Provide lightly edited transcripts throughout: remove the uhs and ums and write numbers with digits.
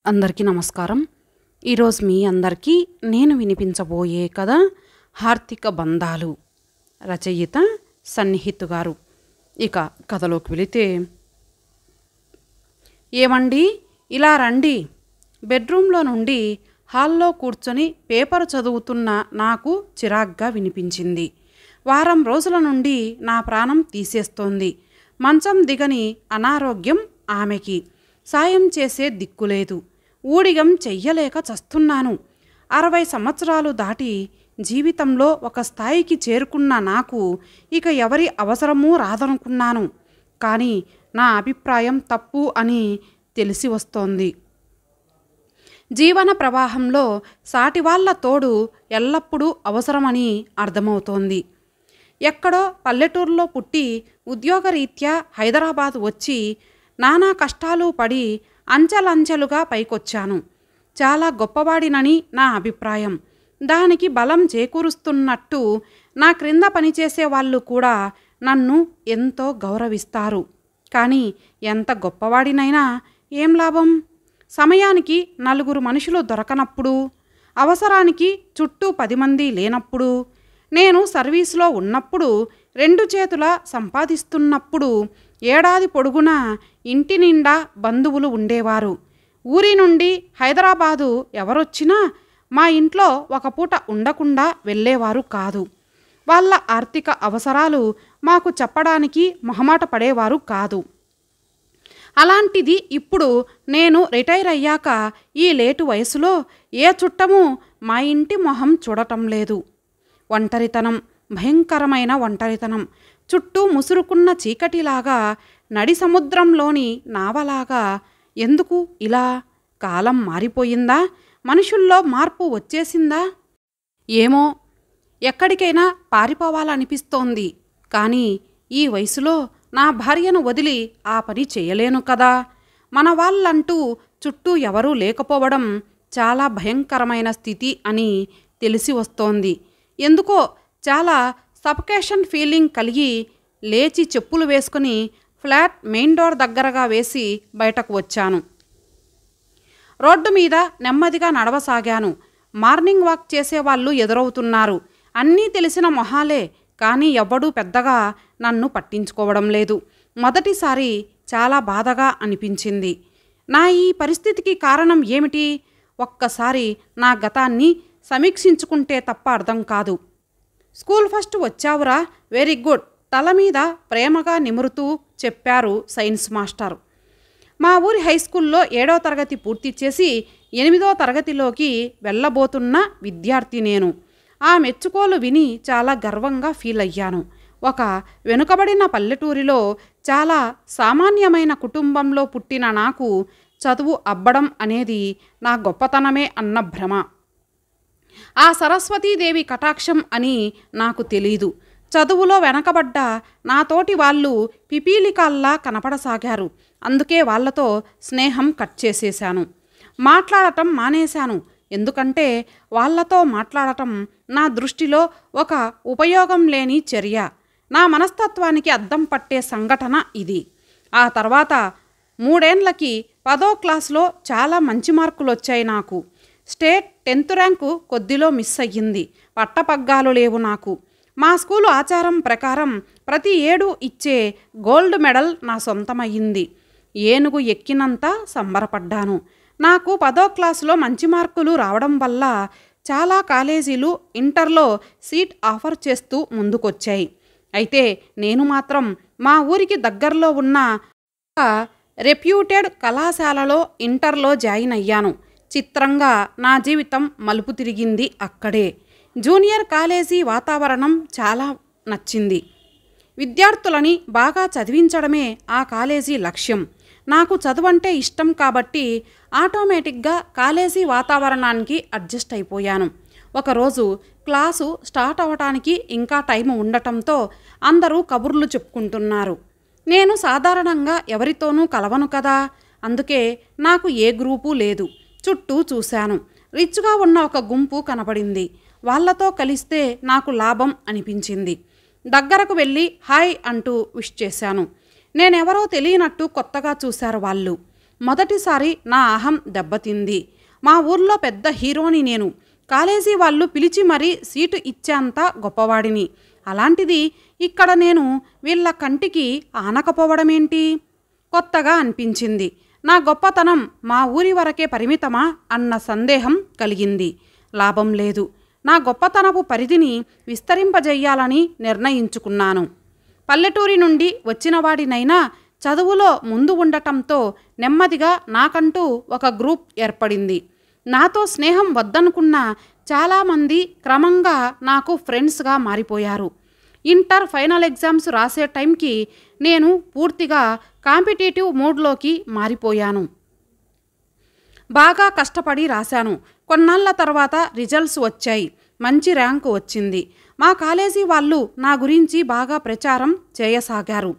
అందరికీ నమస్కారం. ఈరోజు మీ అందరికీ నేను వినిపించబోయే కథ ఆర్థిక బంధాలు. రచయిత సన్నిహిత్ గారు. ఇక కథలోకి వెళితే, ఏమండి ఇలా రండి. బెడ్రూమ్లో నుండి హాల్లో కూర్చొని పేపర్ చదువుతున్న నాకు చిరాగ్గా వినిపించింది. వారం రోజుల నుండి నా ప్రాణం తీసేస్తోంది. మంచం దిగని అనారోగ్యం ఆమెకి. సాయం చేసే దిక్కులేదు. ఊడిగం చెయ్యలేక చస్తున్నాను. 60 సంవత్సరాలు దాటి జీవితంలో ఒక స్థాయికి చేరుకున్న నాకు ఇక ఎవరి అవసరమూ రాదనుకున్నాను. కానీ నా అభిప్రాయం తప్పు అని తెలిసి వస్తోంది. జీవన ప్రవాహంలో సాటివాళ్ల తోడు ఎల్లప్పుడూ అవసరమని అర్థమవుతోంది. ఎక్కడో పల్లెటూరులో పుట్టి ఉద్యోగరీత్యా హైదరాబాద్ వచ్చి నానా కష్టాలు పడి అంచెలంచెలుగా పైకొచ్చాను. చాలా గొప్పవాడినని నా అభిప్రాయం. దానికి బలం చేకూరుస్తున్నట్టు నా క్రింద పనిచేసే వాళ్ళు కూడా నన్ను ఎంతో గౌరవిస్తారు. కానీ ఎంత గొప్పవాడినైనా ఏం లాభం? సమయానికి 4 మనుషులు దొరకనప్పుడు, అవసరానికి చుట్టూ 10 మంది లేనప్పుడు, నేను సర్వీసులో ఉన్నప్పుడు, 2 చేతుల సంపాదిస్తున్నప్పుడు, ఏడాది పొడుగునా ఇంటి నిండా బంధువులు ఉండేవారు. ఊరి నుండి హైదరాబాదు ఎవరొచ్చినా మా ఇంట్లో ఒక పూట ఉండకుండా వెళ్ళేవారు కాదు. వాళ్ళ ఆర్థిక అవసరాలు మాకు చెప్పడానికి మొహమాట పడేవారు కాదు. అలాంటిది ఇప్పుడు నేను రిటైర్ అయ్యాక ఈ లేటు వయసులో ఏ చుట్టము మా ఇంటి మొహం చూడటం లేదు. ఒంటరితనం, భయంకరమైన ఒంటరితనం. చుట్టూ ముసురుకున్న చీకటిలాగా, నడి సముద్రంలోని నావలాగా. ఎందుకు ఇలా? కాలం మారిపోయిందా? మనుషుల్లో మార్పు వచ్చేసిందా? ఏమో, ఎక్కడికైనా పారిపోవాలనిపిస్తోంది. కానీ ఈ వయసులో నా భార్యను వదిలి ఆ పని చేయలేను కదా. మన వాళ్ళంటూ చుట్టూ ఎవరూ లేకపోవడం చాలా భయంకరమైన స్థితి అని తెలిసి వస్తోంది. ఎందుకో చాలా సఫకేషన్ ఫీలింగ్ కలిగి లేచి చెప్పులు వేసుకుని ఫ్లాట్ మెయిన్ డోర్ దగ్గరగా వేసి బయటకు వచ్చాను. రోడ్డు మీద నెమ్మదిగా నడవసాగాను. మార్నింగ్ వాక్ చేసేవాళ్ళు ఎదురవుతున్నారు. అన్నీ తెలిసిన మొహాలే, కానీ ఎవ్వడూ పెద్దగా నన్ను పట్టించుకోవడం లేదు. మొదటిసారి చాలా బాధగా అనిపించింది. నా ఈ పరిస్థితికి కారణం ఏమిటి? ఒక్కసారి నా గతాన్ని సమీక్షించుకుంటే తప్ప అర్థం కాదు. స్కూల్ ఫస్ట్ వచ్చావురా, వెరీ గుడ్, తల మీద ప్రేమగా నిమురుతూ చెప్పారు సైన్స్ మాస్టర్. మా ఊరి హైస్కూల్లో 7వ తరగతి పూర్తి చేసి 8వ తరగతిలోకి వెళ్ళబోతున్న విద్యార్థి నేను. ఆ మెచ్చుకోలు విని చాలా గర్వంగా ఫీల్ అయ్యాను. ఒక వెనుకబడిన పల్లెటూరిలో చాలా సామాన్యమైన కుటుంబంలో పుట్టిన నాకు చదువు అబ్బడం అనేది నా గొప్పతనమే అన్న భ్రమ. ఆ సరస్వతీదేవి కటాక్షం అని నాకు తెలీదు. చదువులో వెనకబడ్డ నాతోటి వాళ్ళు పిపీలికల్లా కనపడసాగారు. అందుకే వాళ్లతో స్నేహం కట్ చేసేశాను. మాట్లాడటం మానేశాను. ఎందుకంటే వాళ్లతో మాట్లాడటం నా దృష్టిలో ఒక ఉపయోగం లేని చర్య. నా మనస్తత్వానికి అద్దం పట్టే సంఘటన ఇది. ఆ తర్వాత 3 ఏళ్లకి 10వ క్లాసులో చాలా మంచి మార్కులు వచ్చాయి నాకు. స్టేట్ 10th ర్యాంకు కొద్దిలో మిస్ అయ్యింది. పట్టపగ్గాలు లేవు నాకు. మా స్కూలు ఆచారం ప్రకారం ప్రతి ఏడు ఇచ్చే గోల్డ్ మెడల్ నా సొంతమయ్యింది. ఏనుగు ఎక్కినంత సంబరపడ్డాను. నాకు 10వ క్లాసులో మంచి మార్కులు రావడం వల్ల చాలా కాలేజీలు ఇంటర్లో సీట్ ఆఫర్ చేస్తూ ముందుకొచ్చాయి. అయితే నేను మాత్రం మా ఊరికి దగ్గరలో ఉన్న ఒక రెప్యూటెడ్ కళాశాలలో ఇంటర్లో జాయిన్ అయ్యాను. చిత్రంగా నా జీవితం మలుపు తిరిగింది అక్కడే. జూనియర్ కాలేజీ వాతావరణం చాలా నచ్చింది. విద్యార్థులని బాగా చదివించడమే ఆ కాలేజీ లక్ష్యం. నాకు చదువంటే ఇష్టం కాబట్టి ఆటోమేటిక్గా కాలేజీ వాతావరణానికి అడ్జస్ట్ అయిపోయాను. ఒకరోజు క్లాసు స్టార్ట్ అవ్వటానికి ఇంకా టైం ఉండటంతో అందరూ కబుర్లు చెప్పుకుంటున్నారు. నేను సాధారణంగా ఎవరితోనూ కలవను కదా, అందుకే నాకు ఏ గ్రూపు లేదు. చుట్టూ చూశాను. రిచ్గా ఉన్న ఒక గుంపు కనపడింది. వాళ్లతో కలిస్తే నాకు లాభం అనిపించింది. దగ్గరకు వెళ్ళి హాయ్ అంటూ విష్ చేశాను. నేనెవరో తెలియనట్టు కొత్తగా చూశారు వాళ్ళు. మొదటిసారి నా అహం దెబ్బతింది. మా ఊర్లో పెద్ద హీరోని నేను. కాలేజీ వాళ్ళు పిలిచి మరీ సీటు ఇచ్చేంత గొప్పవాడిని. అలాంటిది ఇక్కడ నేను వీళ్ళ కంటికి ఆనకపోవడమేంటి? కొత్తగా అనిపించింది. నా గొప్పతనం మా ఊరి వరకే పరిమితమా అన్న సందేహం కలిగింది. లాభం లేదు. నా గొప్పతనపు పరిధిని విస్తరింపజేయాలని నిర్ణయించుకున్నాను. పల్లెటూరి నుండి వచ్చినవాడినైనా చదువులో ముందు ఉండటంతో నెమ్మదిగా నాకంటూ ఒక గ్రూప్ ఏర్పడింది. నాతో స్నేహం వద్దనుకున్న చాలామంది క్రమంగా నాకు ఫ్రెండ్స్గా మారిపోయారు. ఇంటర్ ఫైనల్ ఎగ్జామ్స్ రాసే టైంకి నేను పూర్తిగా కాంపిటేటివ్ మోడ్లోకి మారిపోయాను. బాగా కష్టపడి రాశాను. కొన్నాళ్ళ తర్వాత రిజల్ట్స్ వచ్చాయి. మంచి ర్యాంకు వచ్చింది. మా కాలేజీ వాళ్ళు నా గురించి బాగా ప్రచారం చేయసాగారు.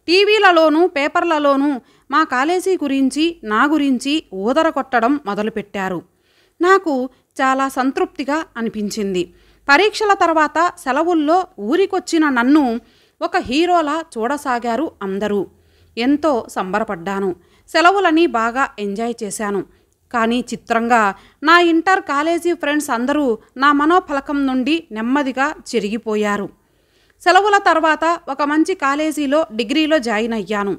టీవీలలోనూ పేపర్లలోనూ మా కాలేజీ గురించి నా గురించి ఊదర కొట్టడం మొదలుపెట్టారు. నాకు చాలా సంతృప్తిగా అనిపించింది. పరీక్షల తర్వాత సెలవుల్లో ఊరికొచ్చిన నన్ను ఒక హీరోలా చూడసాగారు అందరూ. ఎంతో సంబరపడ్డాను. సెలవులని బాగా ఎంజాయ్ చేశాను. కానీ చిత్రంగా నా ఇంటర్ కాలేజీ ఫ్రెండ్స్ అందరూ నా మనోఫలకం నుండి నెమ్మదిగా చెరిగిపోయారు. సెలవుల తర్వాత ఒక మంచి కాలేజీలో డిగ్రీలో జాయిన్ అయ్యాను.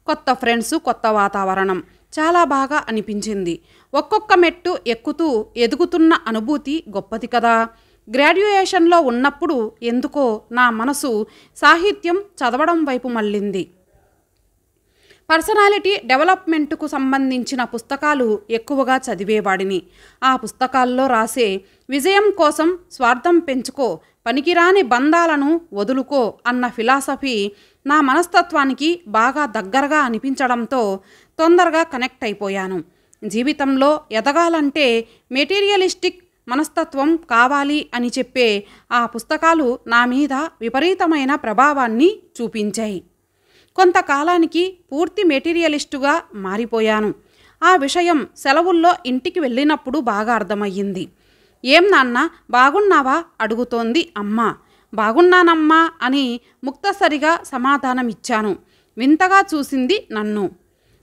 కొత్త ఫ్రెండ్స్, కొత్త వాతావరణం చాలా బాగా అనిపించింది. ఒక్కొక్క మెట్టు ఎక్కుతూ ఎదుగుతున్న అనుభూతి గొప్పది కదా. గ్రాడ్యుయేషన్లో ఉన్నప్పుడు ఎందుకో నా మనసు సాహిత్యం చదవడం వైపు మళ్ళింది. పర్సనాలిటీ డెవలప్మెంట్కు సంబంధించిన పుస్తకాలు ఎక్కువగా చదివేవాడిని. ఆ పుస్తకాల్లో రాసే విజయం కోసం స్వార్థం పెంచుకో, పనికిరాని బంధాలను వదులుకో అన్న ఫిలాసఫీ నా మనస్తత్వానికి బాగా దగ్గరగా అనిపించడంతో తొందరగా కనెక్ట్ అయిపోయాను. జీవితంలో ఎదగాలంటే మెటీరియలిస్టిక్ మనస్తత్వం కావాలి అని చెప్పే ఆ పుస్తకాలు నా మీద విపరీతమైన ప్రభావాన్ని చూపించాయి. కొంతకాలానికి పూర్తి మెటీరియలిస్టుగా మారిపోయాను. ఆ విషయం సెలవుల్లో ఇంటికి వెళ్ళినప్పుడు బాగా అర్థమయ్యింది. ఏం నాన్న బాగున్నావా అడుగుతోంది అమ్మ. బాగున్నానమ్మా అని ముక్తసరిగా సమాధానమిచ్చాను. వింతగా చూసింది నన్ను.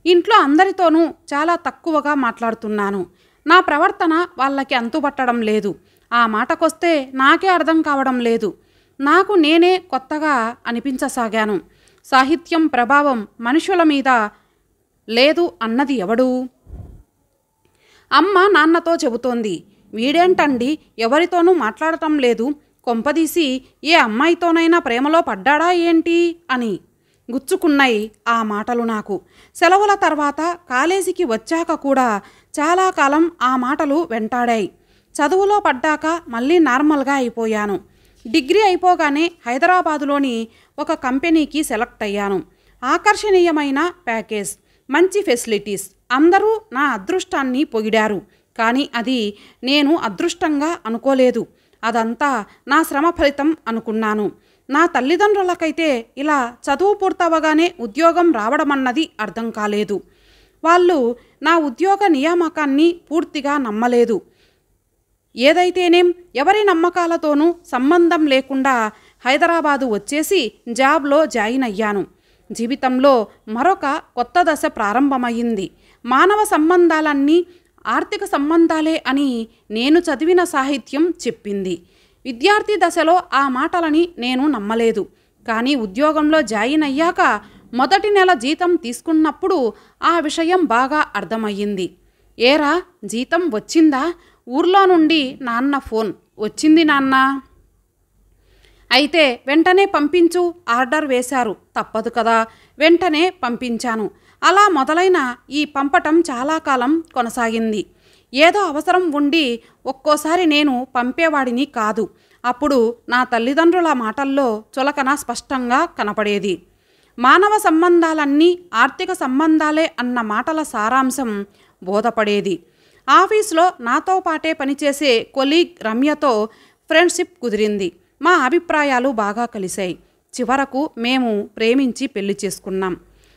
ఇంట్లో అందరితోనూ చాలా తక్కువగా మాట్లాడుతున్నాను. నా ప్రవర్తన వాళ్ళకి అంతుపట్టడం లేదు. ఆ మాటకొస్తే నాకే అర్థం కావడం లేదు. నాకు నేనే కొత్తగా అనిపించసాగాను. సాహిత్యం ప్రభావం మనుషుల మీద లేదు అన్నది ఎవడు? అమ్మ నాన్నతో చెబుతోంది. వీడేంటండి ఎవరితోనూ మాట్లాడటం లేదు, కొంపదీసి ఏ అమ్మాయితోనైనా ప్రేమలో పడ్డాడా ఏంటి అని. గుచ్చుకున్నాయి ఆ మాటలు నాకు. సెలవుల తర్వాత కాలేజీకి వచ్చాక కూడా చాలా కాలం ఆ మాటలు వెంటాడాయి. చదువులో పడ్డాక మళ్ళీ నార్మల్గా అయిపోయాను. డిగ్రీ అయిపోగానే హైదరాబాదులోని ఒక కంపెనీకి సెలెక్ట్ అయ్యాను. ఆకర్షణీయమైన ప్యాకేజ్, మంచి ఫెసిలిటీస్, అందరూ నా అదృష్టాన్ని పొగిడారు. కానీ అది నేను అదృష్టంగా అనుకోలేదు. అదంతా నా శ్రమ ఫలితం అనుకున్నాను. నా తల్లిదండ్రులకైతే ఇలా చదువు పూర్తవగానే ఉద్యోగం రావడమన్నది అర్థం కాలేదు. వాళ్ళు నా ఉద్యోగ నియామకాన్ని పూర్తిగా నమ్మలేదు. ఏదైతేనేం ఎవరి నమ్మకాలతోనూ సంబంధం లేకుండా హైదరాబాదు వచ్చేసి జాబ్లో జాయిన్ అయ్యాను. జీవితంలో మరొక కొత్త దశ ప్రారంభమయ్యింది. మానవ సంబంధాలన్నీ ఆర్థిక సంబంధాలే అని నేను చదివిన సాహిత్యం చెప్పింది. విద్యార్థి దశలో ఆ మాటలని నేను నమ్మలేదు. కానీ ఉద్యోగంలో జాయిన్ అయ్యాక మొదటి నెల జీతం తీసుకున్నప్పుడు ఆ విషయం బాగా అర్థమయ్యింది. ఏరా జీతం వచ్చిందా? ఊర్లో నుండి నాన్న ఫోన్. వచ్చింది నాన్న. అయితే వెంటనే పంపించు ఆర్డర్ వేశారు. తప్పదు కదా, వెంటనే పంపించాను. అలా మొదలైన ఈ పంపటం చాలా కాలం కొనసాగింది. ఏదో అవసరం ఉండి ఒక్కోసారి నేను పంపేవాడిని కాదు. అప్పుడు నా తల్లిదండ్రుల మాటల్లో చులకన స్పష్టంగా కనపడేది. మానవ సంబంధాలన్నీ ఆర్థిక సంబంధాలే అన్న మాటల సారాంశం బోధపడేది. ఆఫీస్లో నాతో పాటే పనిచేసే కొలీగ్ రమ్యతో ఫ్రెండ్షిప్ కుదిరింది. మా అభిప్రాయాలు బాగా కలిశాయి. చివరకు మేము ప్రేమించి పెళ్లి చేసుకున్నాం.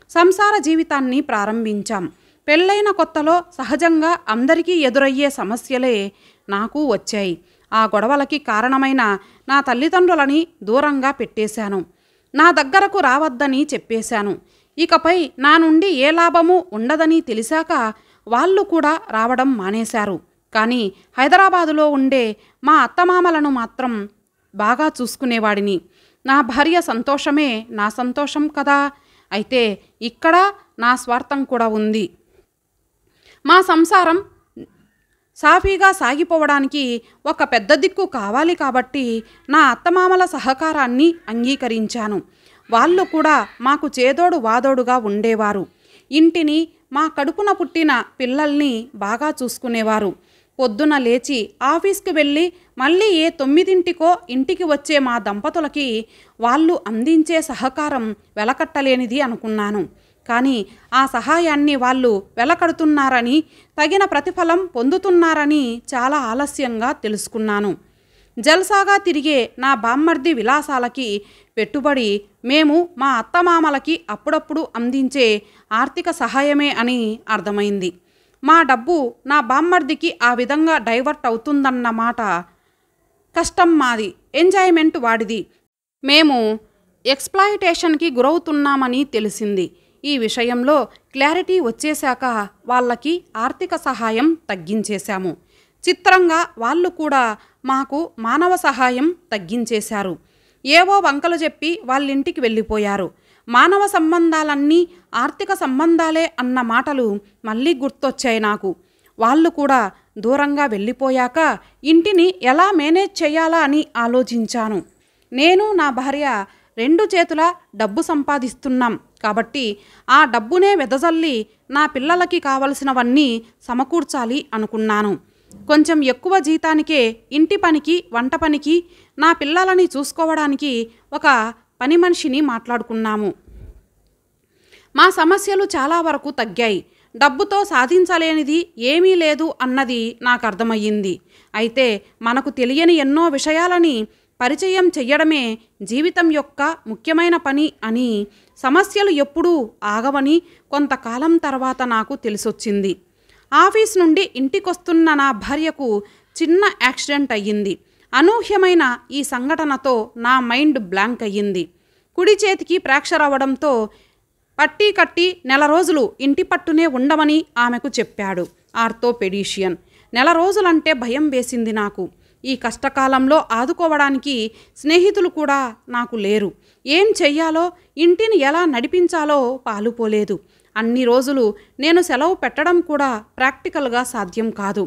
సంసార జీవితాన్ని ప్రారంభించాం. పెళ్ళైన కొత్తలో సహజంగా అందరికీ ఎదురయ్యే సమస్యలే నాకు వచ్చాయి. ఆ గొడవలకి కారణమైన నా తల్లిదండ్రులని దూరంగా పెట్టేశాను. నా దగ్గరకు రావద్దని చెప్పేశాను. ఇకపై నా నుండి ఏ లాభము ఉండదని తెలిసాక వాళ్ళు కూడా రావడం మానేశారు. కానీ హైదరాబాదులో ఉండే మా అత్తమామలను మాత్రం బాగా చూసుకునేవాడిని. నా భార్య సంతోషమే నా సంతోషం కదా. అయితే ఇక్కడ నా స్వార్థం కూడా ఉంది. మా సంసారం సాఫీగా సాగిపోవడానికి ఒక పెద్ద దిక్కు కావాలి కాబట్టి నా అత్తమామల సహకారాన్ని అంగీకరించాను. వాళ్ళు కూడా మాకు చేదోడు వాదోడుగా ఉండేవారు. ఇంటిని, మా కడుపున పుట్టిన పిల్లల్ని బాగా చూసుకునేవారు. పొద్దున లేచి ఆఫీస్కి వెళ్ళి మళ్ళీ ఏ 9ంటికో ఇంటికి వచ్చే మా దంపతులకి వాళ్ళు అందించే సహకారం వెలకట్టలేనిది అనుకున్నాను. కానీ ఆ సహాయాన్ని వాళ్ళు వెలకడుతున్నారని, తగిన ప్రతిఫలం పొందుతున్నారని చాలా ఆలస్యంగా తెలుసుకున్నాను. జల్సాగా తిరిగే నా బామ్మర్ది విలాసాలకి పెట్టుబడి మేము మా అత్తమామలకి అప్పుడప్పుడు అందించే ఆర్థిక సహాయమే అని అర్థమైంది. మా డబ్బు నా బామ్మర్దికి ఆ విధంగా డైవర్ట్ అవుతుందన్నమాట. కష్టం మాది, ఎంజాయ్మెంట్ వాడిది. మేము ఎక్స్‌ప్లాయిటేషన్‌కి గురవుతున్నామని తెలిసింది. ఈ విషయంలో క్లారిటీ వచ్చేశాక వాళ్ళకి ఆర్థిక సహాయం తగ్గించేశాము. చిత్రంగా వాళ్ళు కూడా మాకు మానవ సహాయం తగ్గించేశారు. ఏవో వంకలు చెప్పి వాళ్ళింటికి వెళ్ళిపోయారు. మానవ సంబంధాలన్నీ ఆర్థిక సంబంధాలే అన్న మాటలు మళ్ళీ గుర్తొచ్చాయి నాకు. వాళ్ళు కూడా దూరంగా వెళ్ళిపోయాక ఇంటిని ఎలా మేనేజ్ చేయాలా అని ఆలోచించాను. నేను నా భార్య 2 చేతుల డబ్బు సంపాదిస్తున్నాం కాబట్టి ఆ డబ్బునే వెదజల్లి నా పిల్లలకి కావలసినవన్నీ సమకూర్చాలి అనుకున్నాను. కొంచెం ఎక్కువ జీతానికే ఇంటి పనికి, వంట పనికి, నా పిల్లలని చూసుకోవడానికి ఒక పని మనిషిని మాట్లాడుకున్నాము. మా సమస్యలు చాలా వరకు తగ్గాయి. డబ్బుతో సాధించలేనిది ఏమీ లేదు అన్నది నాకు అర్థమయ్యింది. అయితే మనకు తెలియని ఎన్నో విషయాలని పరిచయం చెయ్యడమే జీవితం యొక్క ముఖ్యమైన పని అని, సమస్యలు ఎప్పుడూ ఆగవని కొంతకాలం తర్వాత నాకు తెలిసొచ్చింది. ఆఫీస్ నుండి ఇంటికొస్తున్న నా భార్యకు చిన్న యాక్సిడెంట్ అయ్యింది. అనూహ్యమైన ఈ సంఘటనతో నా మైండ్ బ్లాంక్ అయ్యింది. కుడి చేతికి ఫ్రాక్చర్ అవ్వడంతో పట్టీ కట్టి 1 రోజులు ఇంటి పట్టునే ఉండమని ఆమెకు చెప్పాడు ఆర్థోపెడిషియన్. 1 రోజులంటే భయం వేసింది నాకు. ఈ కష్టకాలంలో ఆదుకోవడానికి స్నేహితులు కూడా నాకు లేరు. ఏం చెయ్యాలో, ఇంటిని ఎలా నడిపించాలో పాలుపోలేదు. అన్ని రోజులు నేను సెలవు పెట్టడం కూడా ప్రాక్టికల్గా సాధ్యం కాదు.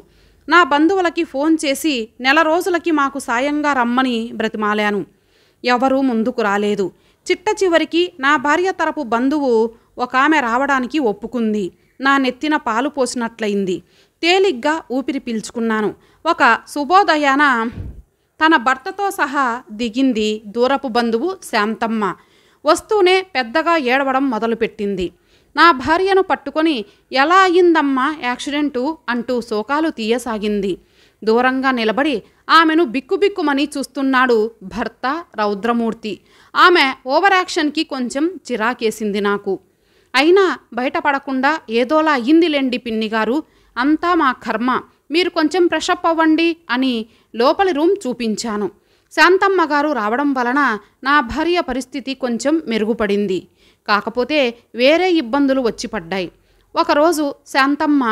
నా బంధువులకి ఫోన్ చేసి 1 రోజులకి మాకు సాయంగా రమ్మని బ్రతిమాలాను. ఎవరూ ముందుకు రాలేదు. చిట్ట చివరికి నా భార్య తరపు బంధువు ఒక ఆమె రావడానికి ఒప్పుకుంది. నా నెత్తిన పాలు పోసినట్లయింది. తేలిగ్గా ఊపిరి పీల్చుకున్నాను. ఒక శుభోదయాన తన భర్తతో సహా దిగింది దూరపు బంధువు శాంతమ్మ. వస్తూనే పెద్దగా ఏడవడం మొదలుపెట్టింది. నా భార్యను పట్టుకొని ఎలా అయ్యిందమ్మా యాక్సిడెంటు అంటూ శోకాలు తీయసాగింది. దూరంగా నిలబడి ఆమెను బిక్కుబిక్కుమని చూస్తున్నాడు భర్త రౌద్రమూర్తి. ఆమె ఓవర్ యాక్షన్కి కొంచెం చిరాకేసింది నాకు. అయినా బయటపడకుండా ఏదోలా అయ్యిందిలేండి పిన్నిగారు, అంతా మా కర్మ, మీరు కొంచెం ఫ్రెషప్ అవ్వండి అని లోపలి రూమ్ చూపించాను. శాంతమ్మ గారు రావడం వలన నా భార్య పరిస్థితి కొంచెం మెరుగుపడింది. కాకపోతే వేరే ఇబ్బందులు వచ్చి పడ్డాయి. ఒకరోజు శాంతమ్మ,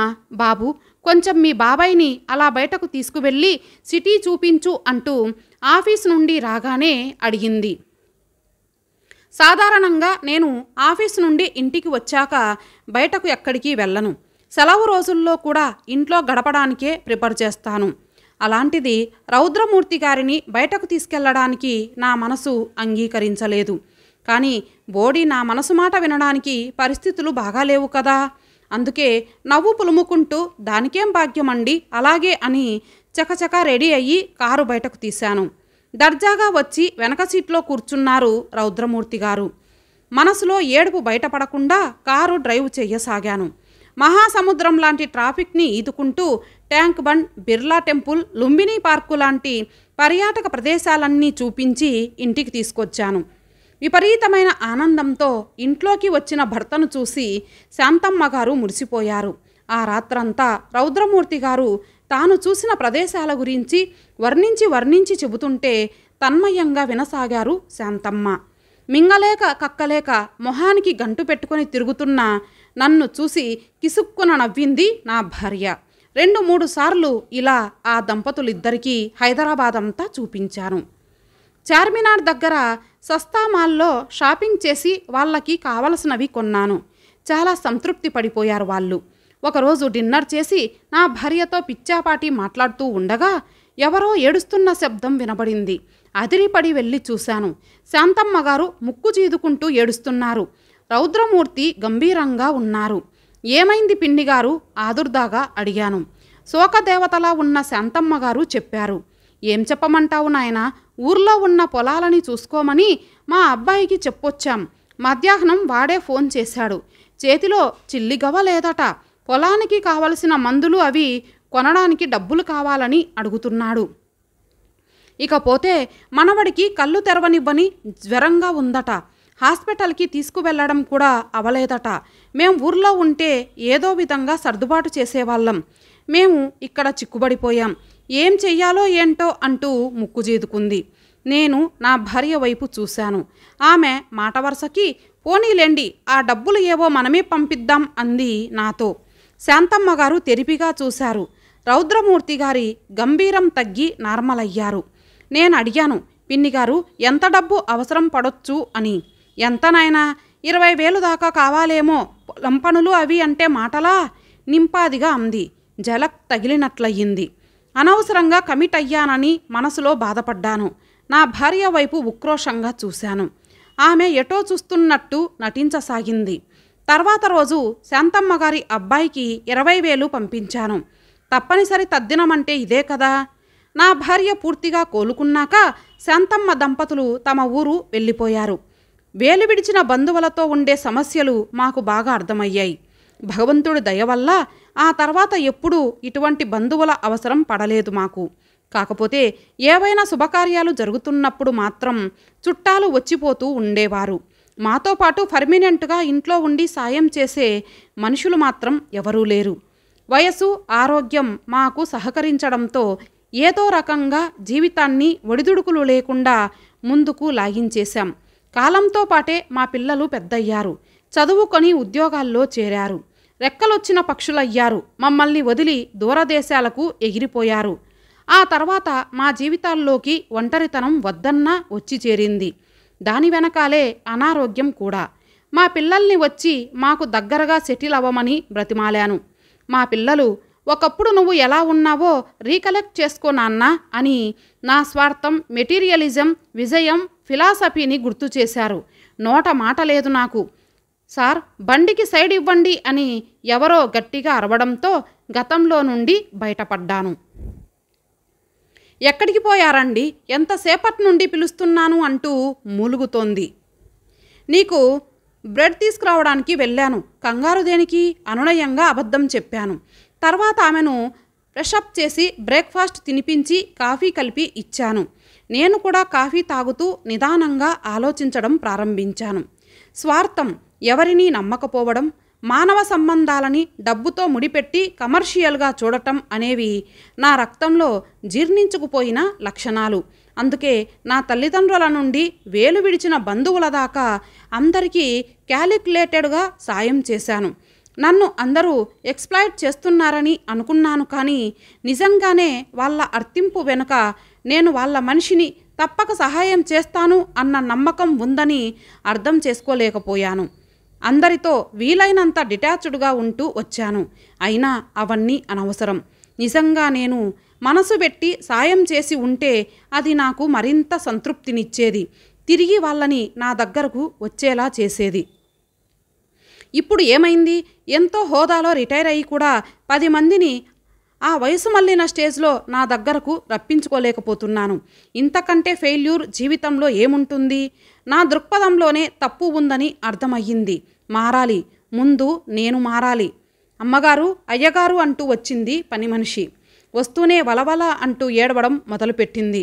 బాబు కొంచెం మీ బాబాయిని అలా బయటకు తీసుకువెళ్ళి సిటీ చూపించు అంటూ ఆఫీస్ నుండి రాగానే అడిగింది. సాధారణంగా నేను ఆఫీస్ నుండి ఇంటికి వచ్చాక బయటకు ఎక్కడికి వెళ్ళను. సెలవు రోజుల్లో కూడా ఇంట్లో గడపడానికే ప్రిఫర్ చేస్తాను. అలాంటిది రౌద్రమూర్తి గారిని బయటకు తీసుకెళ్లడానికి నా మనసు అంగీకరించలేదు. కానీ బోడి నా మనసు మాట వినడానికి పరిస్థితులు బాగాలేవు కదా. అందుకే నవ్వు పులుముకుంటూ దానికేం భాగ్యమండి అలాగే అని చకచక రెడీ అయ్యి కారు బయటకు తీశాను. దర్జాగా వచ్చి వెనక సీట్లో కూర్చున్నారు రౌద్రమూర్తి గారు. మనసులో ఏడుపు బయటపడకుండా కారు డ్రైవ్ చెయ్యసాగాను. మహాసముద్రం లాంటి ట్రాఫిక్ని ఈదుకుంటూ ట్యాంక్ బండ్, బిర్లా టెంపుల్, లుంబినీ పార్కు లాంటి పర్యాటక ప్రదేశాలన్నీ చూపించి ఇంటికి తీసుకొచ్చాను. విపరీతమైన ఆనందంతో ఇంట్లోకి వచ్చిన భర్తను చూసి శాంతమ్మ గారు మురిసిపోయారు. ఆ రాత్రంతా రౌద్రమూర్తి గారు తాను చూసిన ప్రదేశాల గురించి వర్ణించి చెబుతుంటే తన్మయంగా వినసాగారు శాంతమ్మ. మింగలేక కక్కలేక మొహానికి గంటు పెట్టుకొని తిరుగుతున్న నన్ను చూసి కిసుక్కున నవ్వింది నా భార్య. 2-3 సార్లు ఇలా ఆ దంపతులిద్దరికీ హైదరాబాద్ అంతా చూపించాను. చార్మినార్ దగ్గర సస్తా మాల్లో షాపింగ్ చేసి వాళ్ళకి కావలసినవి కొన్నాను. చాలా సంతృప్తి పడిపోయారు వాళ్ళు. ఒకరోజు డిన్నర్ చేసి నా భార్యతో పిచ్చాపాటి మాట్లాడుతూ ఉండగా ఎవరో ఏడుస్తున్న శబ్దం వినబడింది. అదిరిపడి వెళ్ళి చూశాను. శాంతమ్మ గారు ముక్కు చీదుకుంటూ ఏడుస్తున్నారు. రౌద్రమూర్తి గంభీరంగా ఉన్నారు. ఏమైంది పిన్నిగారు? ఆదుర్దాగా అడిగాను. శోకదేవతలా ఉన్న శాంతమ్మ గారు చెప్పారు. ఏం చెప్పమంటావు నాయనా, ఊర్లో ఉన్న పొలాలని చూసుకోమని మా అబ్బాయికి చెప్పొచ్చాం. మధ్యాహ్నం వాడే ఫోన్ చేశాడు. చేతిలో చిల్లిగవ లేదట. పొలానికి కావలసిన మందులు అవి కొనడానికి డబ్బులు కావాలని అడుగుతున్నాడు. ఇకపోతే మనవడికి కళ్ళు తెరవనివ్వని జ్వరంగా ఉందట. హాస్పిటల్కి తీసుకువెళ్ళడం కూడా అవలేదట. మేం ఊర్లో ఉంటే ఏదో విధంగా సర్దుబాటు చేసేవాళ్ళం. మేము ఇక్కడ చిక్కుబడిపోయాం. ఏం చెయ్యాలో ఏంటో అంటూ ముక్కు జీదుకుంది. నేను నా భార్య వైపు చూశాను. ఆమె మాట వరుసకి పోనీలేండి, ఆ డబ్బులు ఏవో మనమే పంపిద్దాం అంది నాతో. శాంతమ్మ గారు తెరిపిగా చూశారు. రౌద్రమూర్తి గారి గంభీరం తగ్గి నార్మల్ అయ్యారు. నేను అడిగాను, పిన్నిగారు ఎంత డబ్బు అవసరం పడొచ్చు అని. ఎంత నాయనా? 20,000 దాకా కావాలేమో. పొలం పనులు అవి అంటే మాటలా? నింపాదిగా అంది. జలక్ తగిలినట్లయింది. అనవసరంగా కమిట్ అయ్యానని మనసులో బాధపడ్డాను. నా భార్య వైపు ఉక్రోషంగా చూశాను. ఆమె ఎటో చూస్తున్నట్టు నటించసాగింది. తర్వాత రోజు శాంతమ్మ గారి అబ్బాయికి 20,000 పంపించాను. తప్పనిసరి తద్దినమంటే ఇదే కదా. నా భార్య పూర్తిగా కోలుకున్నాక శాంతమ్మ దంపతులు తమ ఊరు వెళ్ళిపోయారు. వేలు విడిచిన బంధువులతో ఉండే సమస్యలు మాకు బాగా అర్థమయ్యాయి. భగవంతుడి దయ వల్ల ఆ తర్వాత ఎప్పుడూ ఇటువంటి బంధువుల అవసరం పడలేదు మాకు. కాకపోతే ఏవైనా శుభకార్యాలు జరుగుతున్నప్పుడు మాత్రం చుట్టాలు వచ్చిపోతూ ఉండేవారు. మాతో పాటు పర్మినెంట్గా ఇంట్లో ఉండి సాయం చేసే మనుషులు మాత్రం ఎవరూ లేరు. వయసు, ఆరోగ్యం మాకు సహకరించడంతో ఏదో రకంగా జీవితాన్ని ఒడిదుడుకులు లేకుండా ముందుకు లాగించేశాం. కాలంతో పాటే మా పిల్లలు పెద్దయ్యారు. చదువుకొని ఉద్యోగాల్లో చేరారు. రెక్కలొచ్చిన పక్షులయ్యారు. మమ్మల్ని వదిలి దూరదేశాలకు ఎగిరిపోయారు. ఆ తర్వాత మా జీవితాల్లోకి ఒంటరితనం వద్దన్నా వచ్చి చేరింది. దాని వెనకాలే అనారోగ్యం కూడా. మా పిల్లల్ని వచ్చి మాకు దగ్గరగా సెటిల్ అవ్వమని బ్రతిమాలాను. మా పిల్లలు ఒకప్పుడు నువ్వు ఎలా ఉన్నావో రీకలెక్ట్ చేసుకో నాన్న అని నా స్వార్థం, మెటీరియలిజం, విజయం, ఫిలాసఫీని గుర్తు చేశారు. నోట మాట లేదు నాకు. సార్ బండికి సైడ్ ఇవ్వండి అని ఎవరో గట్టిగా అరవడంతో గతంలో నుండి బయటపడ్డాను. ఎక్కడికి పోయారండి? ఎంతసేపటి నుండి పిలుస్తున్నాను అంటూ మూలుగుతోంది. నీకు బ్రెడ్ తీసుకురావడానికి వెళ్ళాను. కంగారు దేనికి? అనునయంగా అబద్ధం చెప్పాను. తర్వాత ఆమెను ఫ్రెషప్ చేసి బ్రేక్ఫాస్ట్ తినిపించి కాఫీ కలిపి ఇచ్చాను. నేను కూడా కాఫీ తాగుతూ నిదానంగా ఆలోచించడం ప్రారంభించాను. స్వార్థం, ఎవరినీ నమ్మకపోవడం, మానవ సంబంధాలని డబ్బుతో ముడిపెట్టి కమర్షియల్గా చూడటం అనేవి నా రక్తంలో జీర్ణించుకుపోయిన లక్షణాలు. అందుకే నా తల్లిదండ్రుల నుండి వేలు విడిచిన బంధువుల దాకా అందరికీ క్యాలిక్యులేటెడ్గా సాయం చేశాను. నన్ను అందరూ ఎక్స్‌ప్లాయిట్ చేస్తున్నారని అనుకున్నాను. కానీ నిజంగానే వాళ్ళ అర్థింపు వెనుక నేను వాళ్ళ మనిషిని, తప్పక సహాయం చేస్తాను అన్న నమ్మకం ఉందని అర్థం చేసుకోలేకపోయాను. అందరితో వీలైనంత డిటాచ్డ్గా ఉంటూ వచ్చాను. అయినా అవన్నీ అనవసరం. నిజంగా నేను మనసు పెట్టి సాయం చేసి ఉంటే అది నాకు మరింత సంతృప్తినిచ్చేది. తిరిగి వాళ్ళని నా దగ్గరకు వచ్చేలా చేసేది. ఇప్పుడు ఏమైంది? ఎంతో హోదాలో రిటైర్ అయ్యి కూడా 10 మందిని ఆ వయసు మళ్ళిన స్టేజ్లో నా దగ్గరకు రప్పించుకోలేకపోతున్నాను. ఇంతకంటే ఫెయిల్యూర్ జీవితంలో ఏముంటుంది? నా దృక్పథంలోనే తప్పు ఉందని అర్థమయ్యింది. మారాలి. ముందు నేను మారాలి. అమ్మగారు, అయ్యగారు అంటూ వచ్చింది పని మనిషి. వస్తూనే వలవల అంటూ ఏడవడం మొదలుపెట్టింది.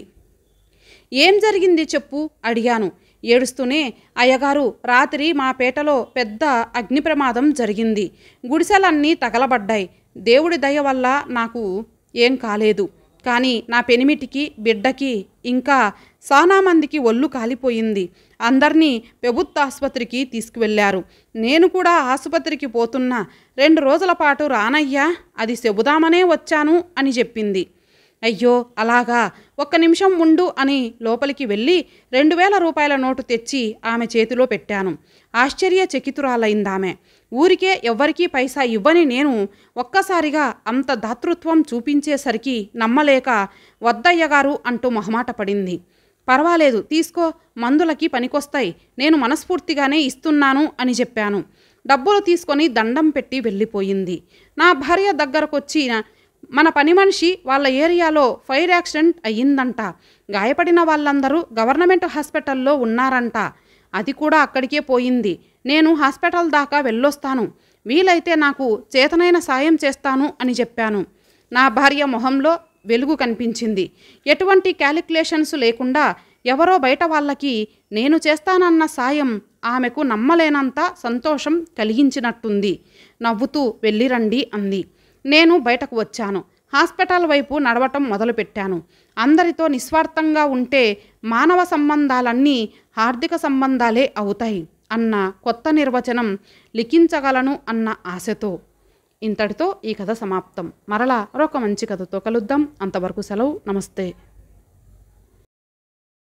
ఏం జరిగింది చెప్పు అడిగాను. ఏడుస్తూనే, అయ్యగారు, రాత్రి మా పేటలో పెద్ద అగ్ని ప్రమాదం జరిగింది. గుడిసెలన్నీ తగలబడ్డాయి. దేవుడి దయ వల్ల నాకు ఏం కాలేదు. కానీ నా పెనిమిటికి బిడ్డకి ఇంకా చాలా మందికి ఒళ్ళు కాలిపోయింది. అందరినీ ప్రభుత్వ ఆసుపత్రికి తీసుకువెళ్ళారు. నేను కూడా ఆసుపత్రికి పోతున్నా. 2 రోజుల పాటు రానయ్యా, అది చెబుదామనే వచ్చాను అని చెప్పింది. అయ్యో అలాగా, ఒక్క నిమిషం ఉండు అని లోపలికి వెళ్ళి 2000 రూపాయల నోటు తెచ్చి ఆమె చేతిలో పెట్టాను. ఆశ్చర్యచకితురాలైందామె. ఊరికే ఎవ్వరికీ పైసా ఇవ్వని నేను ఒక్కసారిగా అంత దాతృత్వం చూపించేసరికి నమ్మలేక వద్దయ్యగారు అంటూ మొహమాట పడింది. పర్వాలేదు తీసుకో, మందులకి పనికొస్తాయి, నేను మనస్ఫూర్తిగానే ఇస్తున్నాను అని చెప్పాను. డబ్బులు తీసుకొని దండం పెట్టి వెళ్ళిపోయింది. నా భార్య దగ్గరకొచ్చి, మన పని మనిషి వాళ్ళ ఏరియాలో ఫైర్ యాక్సిడెంట్ అయ్యిందంట, గాయపడిన వాళ్ళందరూ గవర్నమెంట్ హాస్పిటల్లో ఉన్నారంట, అది కూడా అక్కడికే పోయింది, నేను హాస్పిటల్ దాకా వెళ్ళొస్తాను, వీలైతే నాకు చేతనైన సాయం చేస్తాను అని చెప్పాను. నా భార్య మొహంలో వెలుగు కనిపించింది. ఎటువంటి క్యాలిక్యులేషన్స్ లేకుండా ఎవరో బయట వాళ్ళకి నేను చేస్తానన్న సాయం ఆమెకు నమ్మలేనంత సంతోషం కలిగించినట్టుంది. నవ్వుతూ వెళ్ళిరండి అంది. నేను బయటకు వచ్చాను. హాస్పిటల్ వైపు నడవటం మొదలుపెట్టాను. అందరితో నిస్వార్థంగా ఉంటే మానవ సంబంధాలన్నీ ఆర్థిక సంబంధాలే అవుతాయి అన్న కొత్త నిర్వచనం లిఖించగలను అన్న ఆశతో. ఇంతటితో ఈ కథ సమాప్తం. మరలా మరొక మంచి కథతో కలుద్దాం. అంతవరకు సెలవు. నమస్తే.